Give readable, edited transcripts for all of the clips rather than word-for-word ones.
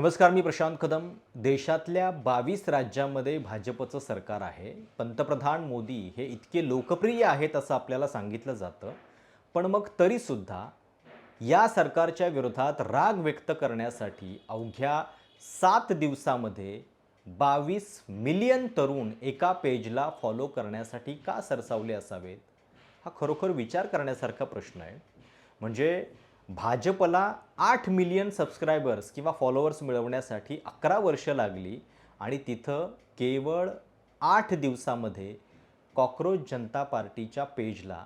नमस्कार, मी प्रशांत कदम. देशातल्या 22 राज्यांमध्ये भाजपचं सरकार आहे. पंतप्रधान मोदी हे इतके लोकप्रिय आहेत असं आपल्याला सांगितलं जातं. पण मग तरीसुद्धा या सरकारच्या विरोधात राग व्यक्त करण्यासाठी अवघ्या 7 दिवसामध्ये 22 मिलियन तरुण एका पेजला फॉलो करण्यासाठी का सरसावले असावेत? हा खरोखर विचार करण्यासारखा प्रश्न आहे. म्हणजे भाजपला 8 मिलियन सबस्क्रायबर्स किंवा फॉलोअर्स मिळवण्यासाठी 11 वर्ष लागली आणि तिथं केवळ 8 दिवसामध्ये कॉकरोच जनता पार्टीच्या पेजला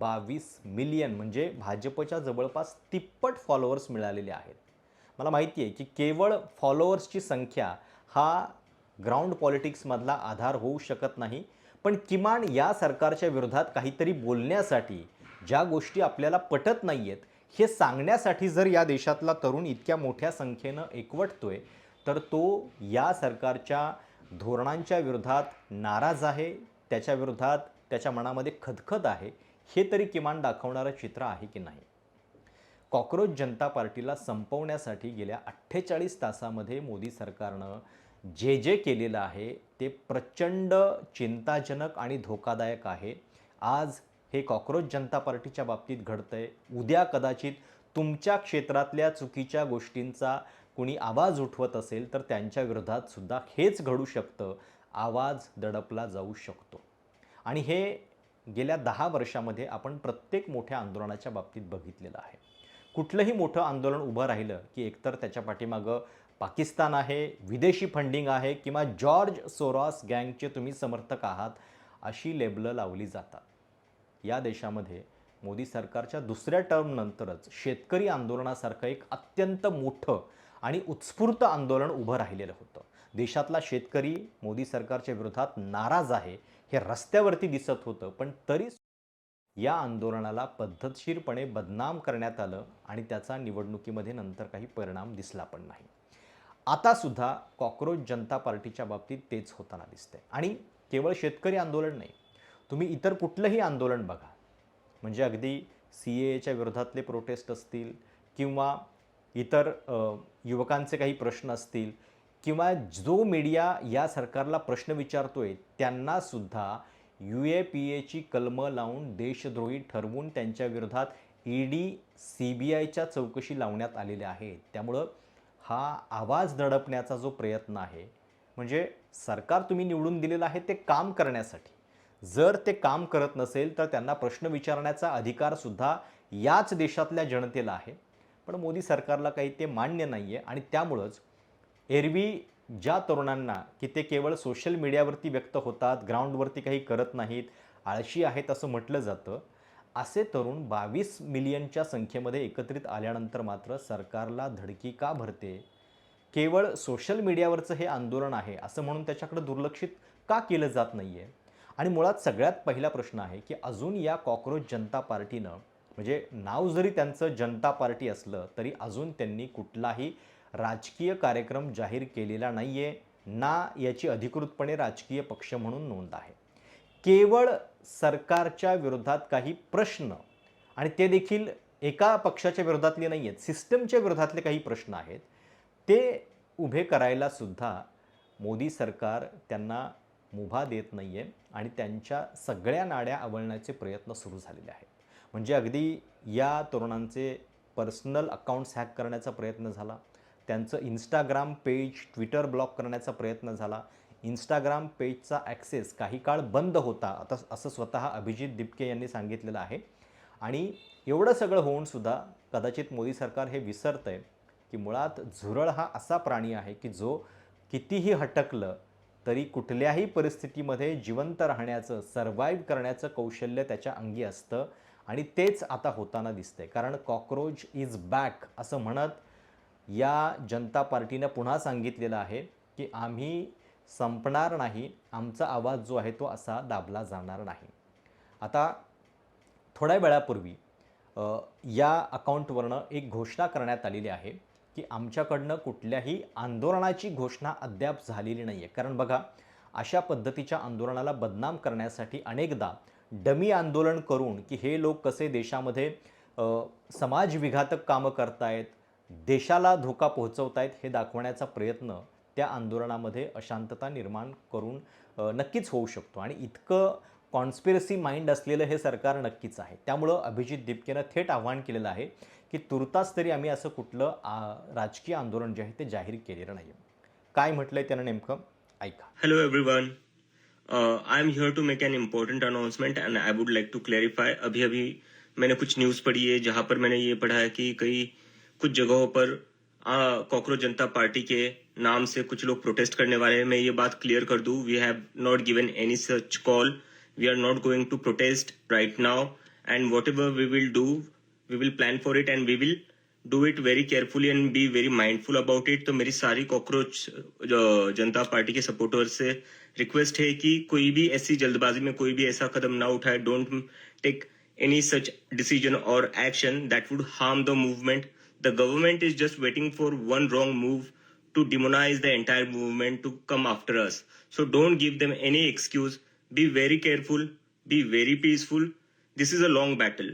22 मिलियन म्हणजे भाजपच्या जवळपास तिप्पट फॉलोअर्स मिळालेले आहेत. मला माहिती आहे की केवळ फॉलोअर्सची संख्या हा ग्राउंड पॉलिटिक्समधला आधार होऊ शकत नाही. पण किमान या सरकारच्या विरोधात काहीतरी बोलण्यासाठी ज्या गोष्टी आपल्याला पटत नाही आहेत हे सांगण्यासाठी जर या देशातला तरुण इतक्या मोठ्या संख्येनं एकवटतोय, तर तो या सरकारच्या धोरणांच्या विरोधात नाराज आहे, त्याच्या विरोधात त्याच्या मनामध्ये खदखद आहे, हे तरी किमान दाखवणारं चित्र आहे की नाही? कॉकरोच जनता पार्टीला संपवण्यासाठी गेल्या 48 तासामध्ये मोदी सरकारनं जे जे केलेलं आहे ते प्रचंड चिंताजनक आणि धोकादायक आहे. आज हे कॉकरोच जनता पार्टीच्या बाबतीत घडतंय. उद्या कदाचित तुमच्या क्षेत्रातल्या चुकीच्या गोष्टींचा कुणी आवाज उठवत असेल तर त्यांच्या विरोधात सुद्धा हेच घडू शकतं. आवाज दडपला जाऊ शकतो. आणि हे गेल्या 10 वर्षामध्ये आपण प्रत्येक मोठ्या आंदोलनाच्या बाबतीत बघितलेलं आहे. कुठलंही मोठं आंदोलन उभं राहिलं की एकतर त्याच्या पाठीमागं पाकिस्तान आहे, विदेशी फंडिंग आहे किंवा जॉर्ज सोरॉस गँगचे तुम्ही समर्थक आहात, अशी लेबलं लावली जातात. या देशामध्ये मोदी सरकारच्या दुसऱ्या टर्मनंतरच शेतकरी आंदोलनासारखं एक अत्यंत मोठं आणि उत्स्फूर्त आंदोलन उभं राहिलेलं होतं. देशातला शेतकरी मोदी सरकारच्या विरोधात नाराज आहे हे रस्त्यावरती दिसत होतं. पण तरी या आंदोलनाला पद्धतशीरपणे बदनाम करण्यात आलं आणि त्याचा निवडणुकीमध्ये नंतर काही परिणाम दिसला पण नाही. आता सुद्धा कॉकरोच जनता पार्टीच्या बाबतीत तेच होताना दिसतंय. आणि केवळ शेतकरी आंदोलन नाही, तुम्ही इतर कुठलंही आंदोलन बघा, म्हणजे अगदी CAAच्या विरोधातले प्रोटेस्ट असतील किंवा इतर युवकांचे काही प्रश्न असतील किंवा जो मीडिया या सरकारला प्रश्न विचारतोय त्यांनासुद्धा UAPAची कलमं लावून देशद्रोही ठरवून त्यांच्या विरोधात ED, CBIच्या चौकशी लावण्यात आलेल्या आहेत. त्यामुळं हा आवाज दडपण्याचा जो प्रयत्न आहे, म्हणजे सरकार तुम्ही निवडून दिलेलं आहे ते काम करण्यासाठी. जर ते काम करत नसेल तर त्यांना प्रश्न विचारण्याचा अधिकारसुद्धा याच देशातल्या जनतेला आहे. पण मोदी सरकारला काही ते मान्य नाही आहे आणि त्यामुळंच एरवी ज्या तरुणांना की ते केवळ सोशल मीडियावरती व्यक्त होतात, ग्राउंडवरती काही करत नाहीत, आळशी आहेत असं म्हटलं जातं, असे तरुण 22 मिलियनच्या संख्येमध्ये एकत्रित आल्यानंतर मात्र सरकारला धडकी का भरते? केवळ सोशल मीडियावरचं हे आंदोलन आहे असं म्हणून त्याच्याकडे दुर्लक्षित का केलं जात नाही आहे? आणि मुळात सगळ्यात पहिला प्रश्न आहे की अजून या कॉकरोच जनता पार्टीनं, म्हणजे नाव जरी त्यांचं जनता पार्टी असलं तरी अजून त्यांनी कुठलाही राजकीय कार्यक्रम जाहीर केलेला नाही आहे, ना याची अधिकृतपणे राजकीय पक्ष म्हणून नोंद आहे. केवळ सरकारच्या विरोधात काही प्रश्न, आणि ते देखील एका पक्षाच्या विरोधातले नाही आहेत, सिस्टमच्या विरोधातले काही प्रश्न आहेत, ते उभे करायला सुद्धा मोदी सरकार त्यांना मुभा देत नाही आहे आणि त्यांच्या सगळ्या नाड्या आवळण्याचे प्रयत्न सुरू झालेले आहेत. म्हणजे अगदी या तरुणांचे पर्सनल अकाउंट्स हॅक करण्याचा प्रयत्न झाला, त्यांचं इंस्टाग्राम पेज, ट्विटर ब्लॉक करण्याचा प्रयत्न झाला. इंस्टाग्राम पेजचा ॲक्सेस काही काळ बंद होता, आता असं स्वतः अभिजित दिपके यांनी सांगितलेलं आहे. आणि एवढं सगळं होऊनसुद्धा कदाचित मोदी सरकार हे विसरतंय की मुळात झुरळ हा असा प्राणी आहे की जो कितीही हटकलं तरी कुठल्याही परिस्थितीमध्ये जिवंत राहण्याचं, सर्व्हाइव्ह करण्याचं कौशल्य त्याच्या अंगी असतं आणि तेच आता होताना दिसतंय. कारण कॉकरोच इज बॅक असं म्हणत या जनता पार्टीनं पुन्हा सांगितलेलं आहे की आम्ही संपणार नाही, आमचा आवाज जो आहे तो असा दाबला जाणार नाही. आता थोड्या वेळापूर्वी या अकाउंटवरनं एक घोषणा करण्यात आलेली आहे की आमच्याकडनं कुठल्याही आंदोलनाची घोषणा अद्याप झालेली नाही आहे. कारण बघा, अशा पद्धतीच्या आंदोलनाला बदनाम करण्यासाठी अनेकदा डमी आंदोलन करून की हे लोक कसे देशामध्ये समाजविघातक कामं करतायत, देशाला धोका पोहोचवतायत हे दाखवण्याचा प्रयत्न त्या आंदोलनामध्ये अशांतता निर्माण करून नक्कीच होऊ शकतो आणि इतकं कॉन्स्पिरसी माइंड असलेलं हे सरकार नक्कीच आहे. त्यामुळं अभिजित दिपकेनं थेट आव्हान केलेलं आहे की तुर्तास तरी आम्ही असं कुठलं राजकीय आंदोलन जे आहे ते जाहीर केलेलं नाही. काय म्हटलंय त्यानं नेमकं ऐका. Hello everyone. I'm here to make an important announcement and I would like to clarify. अभी अभी मैंने कुछ न्यूज़ पढ़ी है जहां पर मैंने ये पढ़ा है कि कुछ जगहों पर कॉकरोच जनता पार्टी के नाम से कुछ लोग प्रोटेस्ट करने वाले हैं. मैं ये बात क्लियर कर दूं. We have not given any such call. We are not going to protest right now and whatever we will do we will plan for it and we will do it very carefully and be very mindful about it. तो मेरी सारी cockroach Janata Party के supporters से request है कि कोई भी ऐसी जल्दबाजी में कोई भी ऐसा कदम ना उठाए. Don't take any such decision or action that would harm the movement. The government is just waiting for one wrong move to demonize the entire movement to come after us. So don't give them any excuse. Be very careful. Be very peaceful. This is a long battle.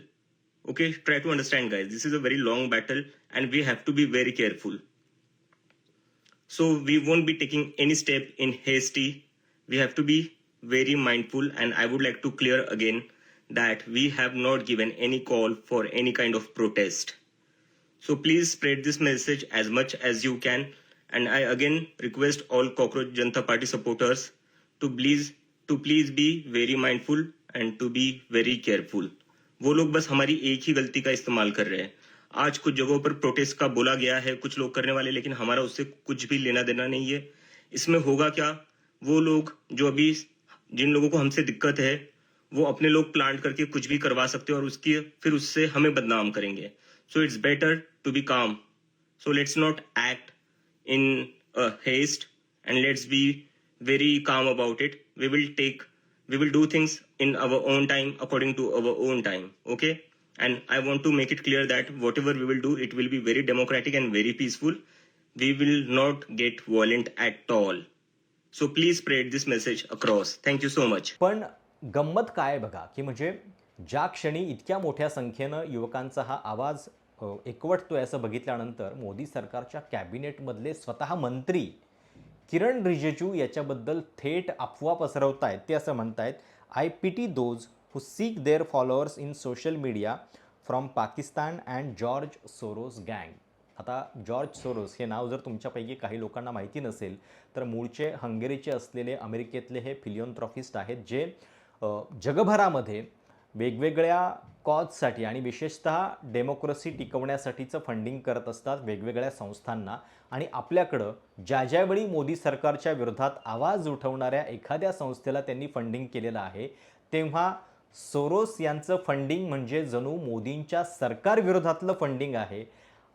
Okay, try to understand, guys. This is a very long battle and we have to be very careful. So we won't be taking any step in hasty. We have to be very mindful and I would like to clear again that we have not given any call for any kind of protest. So please spread this message as much as you can. And I again request all Cockroach Janata Party supporters to please be very mindful and to be very careful. वो लोग बस हमारी एक ही गलती का इस्तेमाल कर रहे हैं. आज कुछ जगहों पर प्रोटेस्ट का बोला गया है, कुछ लोग करने वाले, लेकिन हमारा उससे कुछ भी लेना देना नहीं है. इसमें होगा क्या, वो लोग जो अभी जिन लोगों को हमसे दिक्कत है वो अपने लोग प्लांट करके कुछ भी करवा सकते हैं और फिर उससे हमें बदनाम करेंगे. So it's better to be calm. So let's not act in haste and let's be very calm about it. We will do things in our own time according to our own time. Okay, and I want to make it clear that whatever we will do, it will be very democratic and very peaceful. We will not get violent at all. So please spread this message across. Thank you so much. पण गंमत काय बघा की म्हणजे ज्या क्षणी इतक्या मोठ्या संख्येनं युवकांचा हा आवाज एकवटतोय असं बघितल्यानंतर मोदी सरकारच्या कॅबिनेटमधले स्वतः मंत्री किरण रिजिजू याच्याबद्दल थेट अफवा पसरवतायत. ते असं म्हणतायत, I pity those who seek their followers in social media from Pakistan and George Soros गँग. आता जॉर्ज सोरोस हे नाव जर तुमच्यापैकी काही लोकांना माहिती नसेल तर मूळचे हंगेरीचे असलेले अमेरिकेतले हे फिलिओन्थ्रॉफिस्ट आहेत जे जगभरामध्ये वेगवेगळ्या कॉजसाठी आणि विशेषतः डेमोक्रेसी टिकवण्यासाठीचं फंडिंग करत असतात वेगवेगळ्या संस्थांना. आणि आपल्याकडं ज्यावेळी मोदी सरकारच्या विरोधात आवाज उठवणाऱ्या एखाद्या संस्थेला त्यांनी फंडिंग केलेलं आहे तेव्हा सोरोस यांचं फंडिंग म्हणजे जणू मोदींच्या सरकारविरोधातलं फंडिंग आहे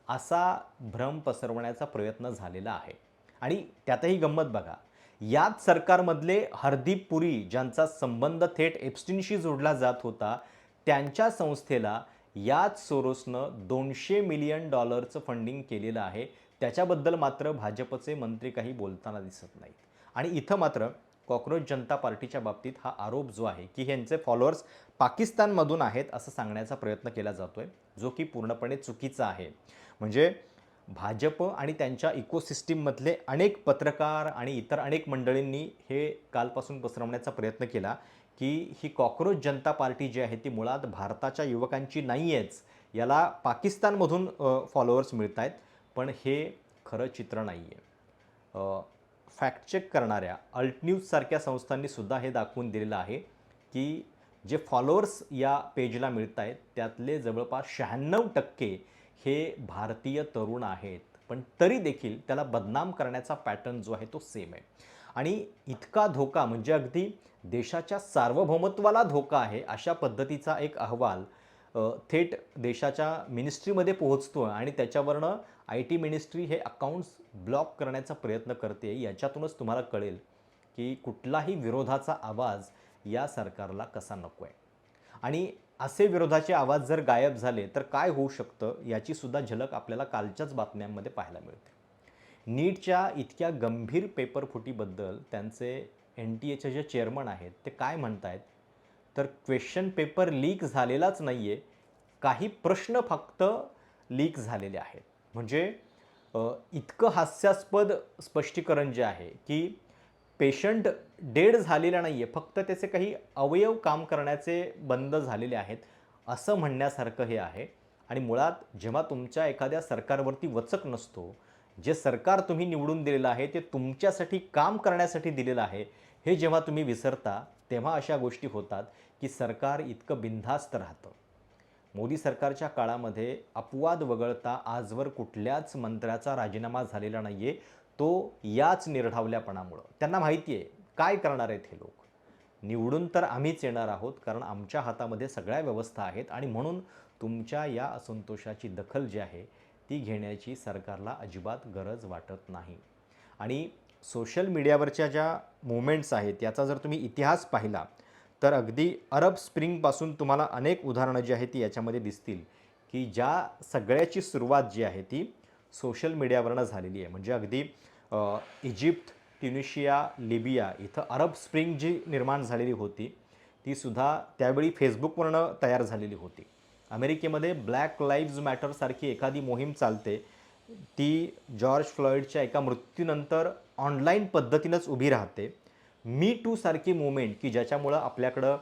असा भ्रम पसरवण्याचा प्रयत्न झालेला आहे. आणि त्यातही गंमत बघा, याच सरकारमधले हरदीप पुरी ज्यांचा संबंध थेट एप्स्टीनशी जोडला जात होता त्यांच्या संस्थेला याच सोरोसनं $200 मिलियन फंडिंग केलेलं आहे. त्याच्याबद्दल मात्र भाजपचे मंत्री काही बोलताना दिसत नाहीत. आणि इथं मात्र कॉकरोच जनता पार्टीच्या बाबतीत हा आरोप जो आहे की ह्यांचे फॉलोअर्स पाकिस्तानमधून आहेत असं सांगण्याचा प्रयत्न केला जातोय, जो की पूर्णपणे चुकीचा आहे. म्हणजे भाजप आणि त्यांच्या इकोसिस्टीममधले अनेक पत्रकार आणि इतर अनेक मंडळींनी हे कालपासून पसरवण्याचा प्रयत्न केला की ही कॉकरोच जनता पार्टी जी आहे ती मुळात भारताच्या युवकांची नाही आहेच, याला पाकिस्तानमधून फॉलोअर्स मिळत आहेत. पण हे खरं चित्र नाही आहे. फॅक्ट चेक करणाऱ्या अल्ट न्यूजसारख्या संस्थांनी सुद्धा हे दाखवून दिलेलं आहे की जे फॉलोअर्स या पेजला मिळत आहेत त्यातले जवळपास 96% हे भारतीय तरुण आहेत. पण तरी देखील त्याला बदनाम करण्याचा पॅटर्न जो आहे तो सेम आहे. आणि इतका धोका म्हणजे अगदी देशाच्या सार्वभौमत्वाला धोका आहे अशा पद्धतीचा एक अहवाल थेट देशाच्या मिनिस्ट्रीमध्ये पोहोचतो आणि त्याच्यावरनं IT मिनिस्ट्री हे अकाउंट्स ब्लॉक करण्याचा प्रयत्न करते. याच्यातूनच तुम्हाला कळेल की कुठलाही विरोधाचा आवाज या सरकारला कसा नको आहे. आणि असे विरोधाचे आवाज जर गायब झाले तर काय होऊ शकतं याची सुद्धा झलक आपल्याला कालच्याच बातम्यांमध्ये पाहायला मिळते. नीटच्या इतक्या गंभीर पेपरफुटीबद्दल त्यांचे NTAचे जे चेअरमन आहेत ते काय म्हणतायत तर क्वेश्चन पेपर लीक झालेलाच नाही आहे, काही प्रश्न फक्त लीक झालेले आहेत. म्हणजे इतकं हास्यास्पद स्पष्टीकरण जे आहे की पेशंट डेड झालेला नाही आहे, फक्त त्याचे काही अवयव काम करण्याचे बंद झालेले आहेत असं म्हणण्यासारखं हे आहे. आणि मुळात जेव्हा तुमच्या एखाद्या सरकारवरती वचक नसतो, जे सरकार तुम्ही निवडून दिलेलं आहे ते तुमच्यासाठी काम करण्यासाठी दिलेलं आहे, हे जेव्हा तुम्ही विसरता तेव्हा अशा गोष्टी होतात की सरकार इतकं बिनधास्त राहतं. मोदी सरकारच्या काळामध्ये अपवाद वगळता आजवर कुठल्याच मंत्र्याचा राजीनामा झालेला नाही आहे. तो याच निर्ढावल्यापणामुळं. त्यांना माहिती आहे काय करणार आहेत हे लोक. निवडून तर आम्हीच येणार आहोत, कारण आमच्या हातामध्ये सगळ्या व्यवस्था आहेत आणि म्हणून तुमच्या या असंतोषाची दखल जी आहे ती घेण्याची सरकारला अजिबात गरज वाटत नाही. आणि सोशल मीडियावरच्या ज्या मुवमेंट्स आहेत याचा जर तुम्ही इतिहास पाहिला तर अगदी अरब स्प्रिंगपासून तुम्हाला अनेक उदाहरणं जी आहेत ती याच्यामध्ये दिसतील की ज्या सगळ्याची सुरुवात जी आहे ती सोशल मीडियावरनं झालेली आहे. म्हणजे अगदी इजिप्त, ट्युनिशिया, लिबिया इथं अरब स्प्रिंग जी निर्माण झालेली होती तीसुद्धा त्यावेळी फेसबुकवरनं तयार झालेली होती. अमेरिकेमध्ये ब्लॅक लाईव्ज मॅटरसारखी एखादी मोहीम चालते, ती जॉर्ज फ्लॉईडच्या एका मृत्यूनंतर ऑनलाईन पद्धतीनंच उभी राहते. मी टू सारखी मुवमेंट की ज्याच्यामुळं आपल्याकडं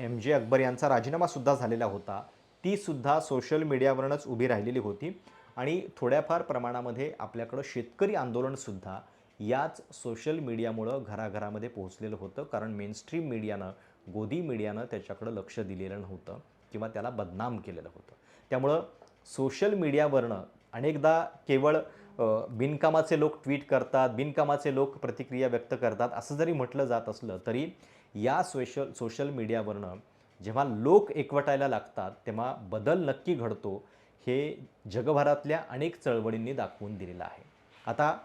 MJ अकबर यांचा राजीनामासुद्धा झालेला होता, तीसुद्धा सोशल मीडियावरूनच उभी राहिलेली होती. आणि थोड्याफार प्रमाणामध्ये आपल्याकडं शेतकरी आंदोलनसुद्धा याच सोशल मीडियामुळं घराघरामध्ये पोहोचलेलं होतं, कारण मेनस्ट्रीम मीडियानं, गोदी मीडियानं त्याच्याकडं लक्ष दिलेलं नव्हतं किंवा त्याला बदनाम केलेलं होतं. त्यामुळं सोशल मीडियावरनं अनेकदा केवळ बिनकामाचे लोक ट्विट करतात, बिनकामाचे लोक प्रतिक्रिया व्यक्त करतात असं जरी म्हटलं जात असलं तरी या सोशल मीडियावरनं जेव्हा लोक एकवटायला लागतात तेव्हा बदल नक्की घडतो, हे जगभरातल्या अनेक चळवळींनी दाखवून दिलेलं आहे. आता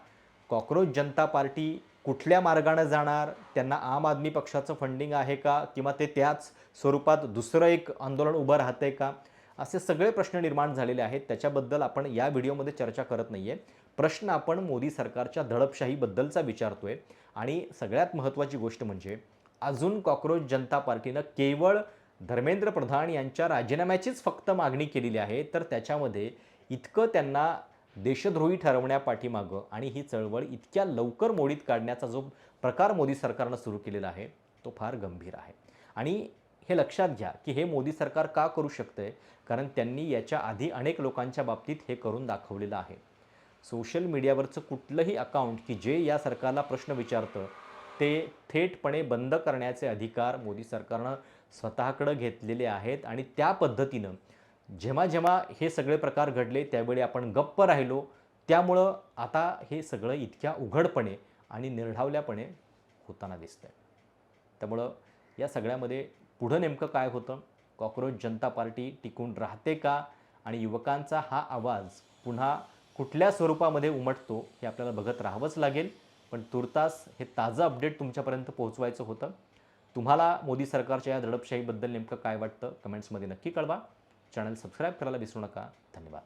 कॉकरोच जनता पार्टी कुठल्या मार्गाने जाणार, त्यांना आम आदमी पक्षाचं फंडिंग आहे का, किंवा ते त्याच स्वरूपात दुसरं एक आंदोलन उभं राहतंय का, असे सगळे प्रश्न निर्माण झालेले आहेत. त्याच्याबद्दल आपण या व्हिडिओमध्ये चर्चा करत नाही आहे. प्रश्न आपण मोदी सरकारच्या दडपशाहीबद्दलचा विचारतोय. आणि सगळ्यात महत्त्वाची गोष्ट म्हणजे अजून कॉकरोच जनता पार्टीनं केवळ धर्मेंद्र प्रधान यांच्या राजीनाम्याचीच फक्त मागणी केलेली आहे, तर त्याच्यामध्ये इतकं त्यांना देशद्रोही ठरवण्यापाठीमागं आणि ही चळवळ इतक्या लवकर मोडीत काढण्याचा जो प्रकार मोदी सरकारनं सुरू केलेला आहे तो फार गंभीर आहे. आणि हे लक्षात घ्या की हे मोदी सरकार का करू शकतंय, कारण त्यांनी याच्या आधी अनेक लोकांच्या बाबतीत हे करून दाखवलेलं आहे. सोशल मीडियावरचं कुठलंही अकाउंट की जे या सरकारला प्रश्न विचारतं ते थेटपणे बंद करण्याचे अधिकार मोदी सरकारनं स्वतःकडं घेतलेले आहेत. आणि त्या पद्धतीनं जेव्हा जेव्हा हे सगळे प्रकार घडले त्यावेळी आपण गप्प राहिलो, त्यामुळं आता हे सगळं इतक्या उघडपणे आणि निर्ढावल्यापणे होताना दिसतंय. त्यामुळं या सगळ्यामध्ये पुढं नेमकं काय होतं, कॉकरोच जनता पार्टी टिकून राहते का, आणि युवकांचा हा आवाज पुन्हा कुठल्या स्वरूपामध्ये उमटतो हे आपल्याला बघत राहावंच लागेल. पण तुर्तास हे ताजं अपडेट तुमच्यापर्यंत पोहोचवायचं होतं. तुम्हाला मोदी सरकारच्या या दडपशाहीबद्दल नेमकं काय वाटतं कमेंट्समध्ये नक्की कळवा. चॅनल सबस्क्राईब करायला विसरू नका. धन्यवाद.